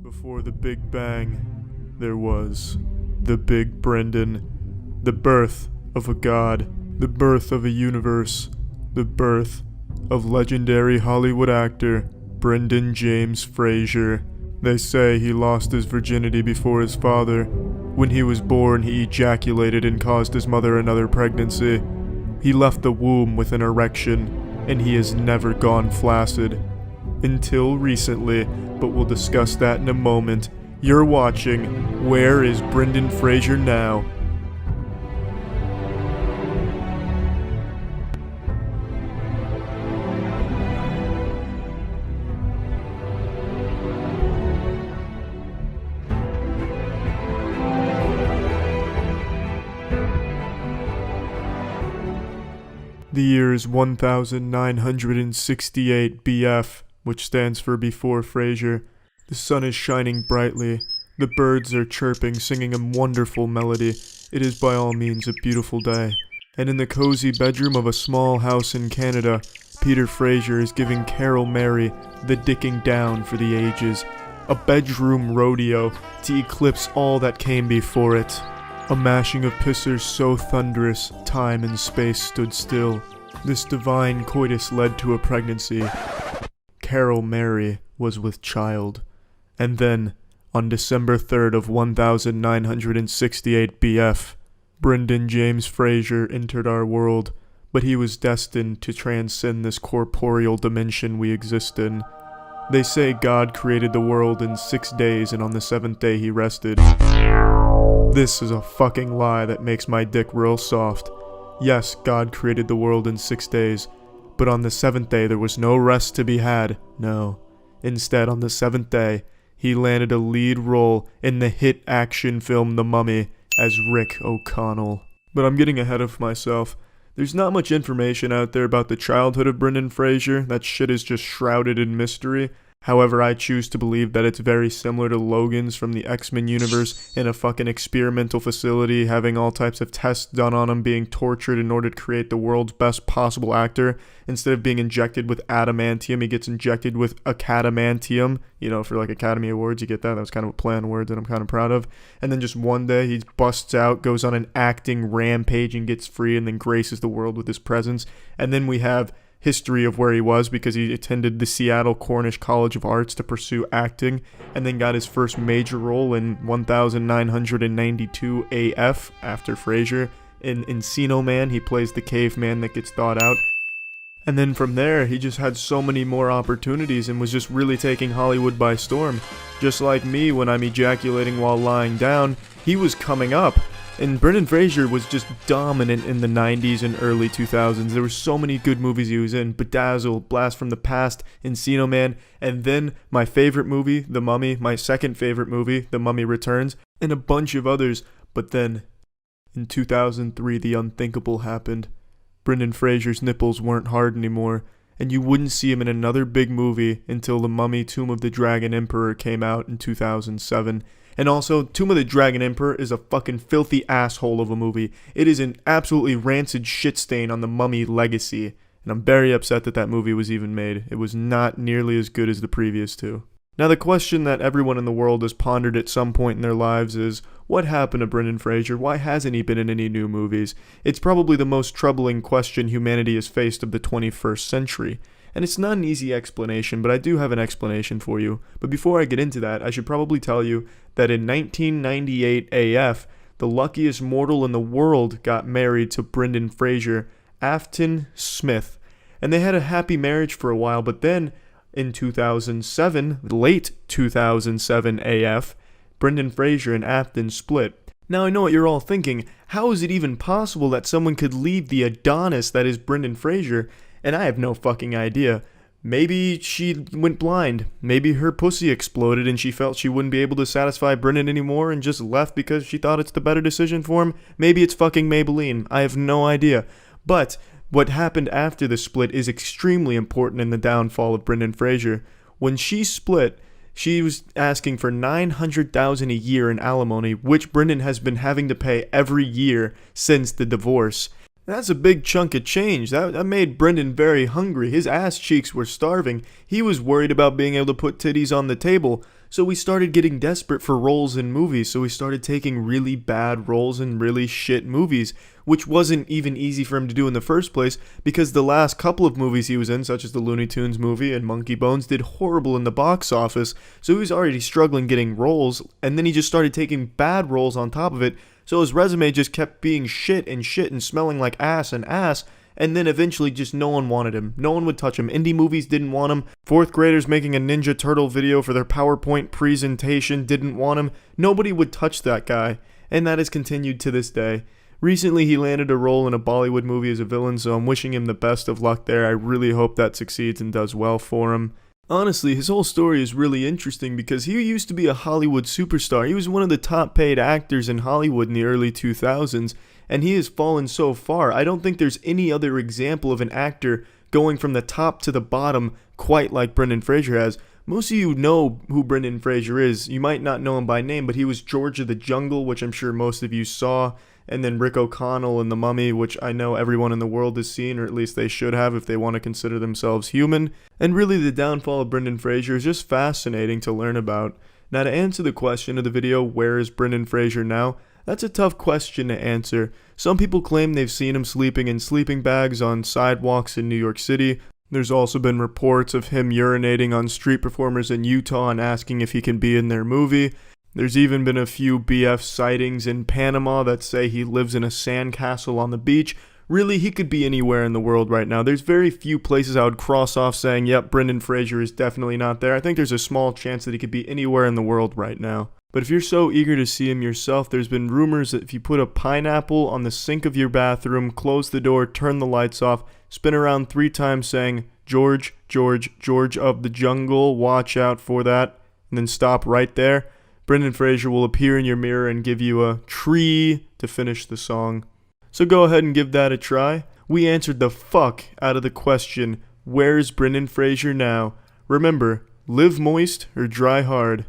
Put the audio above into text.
Before the Big Bang, there was the Big Brendan, the birth of a god, the birth of a universe, the birth of legendary Hollywood actor Brendan James Fraser. They say he lost his virginity before his father. When he was born, he ejaculated and caused his mother another pregnancy. He left the womb with an erection, and he has never gone flaccid. Until recently, but we'll discuss that in a moment. You're watching Where is Brendan Fraser Now? The year is 1968 BF, which stands for Before Fraser. The sun is shining brightly. The birds are chirping, singing a wonderful melody. It is by all means a beautiful day. And in the cozy bedroom of a small house in Canada, Peter Fraser is giving Carol Mary the dicking down for the ages. A bedroom rodeo to eclipse all that came before it. A mashing of pissers so thunderous, time and space stood still. This divine coitus led to a pregnancy. Carol Mary was with child. And then, on December 3rd of 1968 BF, Brendan James Fraser entered our world, but he was destined to transcend this corporeal dimension we exist in. They say God created the world in 6 days and on the 7th day he rested. This is a fucking lie that makes my dick real soft. Yes, God created the world in 6 days, but on the 7th day there was no rest to be had, no. Instead, on the 7th day, he landed a lead role in the hit action film The Mummy as Rick O'Connell. But I'm getting ahead of myself. There's not much information out there about the childhood of Brendan Fraser. That shit is just shrouded in mystery. However, I choose to believe that it's very similar to Logan's from the X-Men universe in a fucking experimental facility, having all types of tests done on him, being tortured in order to create the world's best possible actor. Instead of being injected with adamantium, he gets injected with acadamantium. You know, for like Academy Awards, you get that. That was kind of a play on words that I'm kind of proud of. And then just one day, he busts out, goes on an acting rampage and gets free, and then graces the world with his presence. And then we have history of where he was because he attended the Seattle Cornish College of Arts to pursue acting, and then got his first major role in 1992 AF after Fraser. In Encino Man, he plays the caveman that gets thawed out. And then from there, he just had so many more opportunities and was just really taking Hollywood by storm. Just like me when I'm ejaculating while lying down, he was coming up. And Brendan Fraser was just dominant in the 90s and early 2000s. There were so many good movies he was in. Bedazzled, Blast from the Past, Encino Man, and then my favorite movie, The Mummy, my second favorite movie, The Mummy Returns, and a bunch of others. But then, in 2003, the unthinkable happened. Brendan Fraser's nipples weren't hard anymore, and you wouldn't see him in another big movie until The Mummy Tomb of the Dragon Emperor came out in 2007. And also, Tomb of the Dragon Emperor is a fucking filthy asshole of a movie. It is an absolutely rancid shit stain on the Mummy legacy. And I'm very upset that that movie was even made. It was not nearly as good as the previous two. Now, the question that everyone in the world has pondered at some point in their lives is, what happened to Brendan Fraser? Why hasn't he been in any new movies? It's probably the most troubling question humanity has faced of the 21st century. And it's not an easy explanation, but I do have an explanation for you. But before I get into that, I should probably tell you that in 1998 AF, the luckiest mortal in the world got married to Brendan Fraser, Afton Smith. And they had a happy marriage for a while, but then in 2007, late 2007 AF, Brendan Fraser and Afton split. Now I know what you're all thinking. How is it even possible that someone could leave the Adonis that is Brendan Fraser? And I have no fucking idea. Maybe she went blind. Maybe her pussy exploded and she felt she wouldn't be able to satisfy Brendan anymore and just left because she thought it's the better decision for him. Maybe it's fucking Maybelline. I have no idea. But what happened after the split is extremely important in the downfall of Brendan Fraser. When she split, she was asking for $900,000 a year in alimony, which Brendan has been having to pay every year since the divorce. That's a big chunk of change. That made Brendan very hungry. His ass cheeks were starving. He was worried about being able to put titties on the table, so we started getting desperate for roles in movies, so we started taking really bad roles in really shit movies, which wasn't even easy for him to do in the first place, because the last couple of movies he was in, such as the Looney Tunes movie and Monkey Bones, did horrible in the box office, so he was already struggling getting roles, and then he just started taking bad roles on top of it, so his resume just kept being shit and smelling like ass, and then eventually just no one wanted him. No one would touch him. Indie movies didn't want him. Fourth graders making a Ninja Turtle video for their PowerPoint presentation didn't want him. Nobody would touch that guy, and that has continued to this day. Recently, he landed a role in a Bollywood movie as a villain, so I'm wishing him the best of luck there. I really hope that succeeds and does well for him. Honestly, his whole story is really interesting because he used to be a Hollywood superstar. He was one of the top paid actors in Hollywood in the early 2000s, and he has fallen so far. I don't think there's any other example of an actor going from the top to the bottom quite like Brendan Fraser has. Most of you know who Brendan Fraser is. You might not know him by name, but he was George of the Jungle, which I'm sure most of you saw, and then Rick O'Connell in The Mummy, which I know everyone in the world has seen, or at least they should have if they want to consider themselves human. And really the downfall of Brendan Fraser is just fascinating to learn about. Now, to answer the question of the video, where is Brendan Fraser now? That's a tough question to answer. Some people claim they've seen him sleeping in sleeping bags on sidewalks in New York City. There's also been reports of him urinating on street performers in Utah and asking if he can be in their movie. There's even been a few BF sightings in Panama that say he lives in a sandcastle on the beach. Really, he could be anywhere in the world right now. There's very few places I would cross off saying, yep, Brendan Fraser is definitely not there. I think there's a small chance that he could be anywhere in the world right now. But if you're so eager to see him yourself, there's been rumors that if you put a pineapple on the sink of your bathroom, close the door, turn the lights off, spin around 3 times saying, George, George, George of the Jungle, watch out for that, and then stop right there, Brendan Fraser will appear in your mirror and give you a tree to finish the song. So go ahead and give that a try. We answered the fuck out of the question, where's Brendan Fraser now? Remember, live moist or dry hard.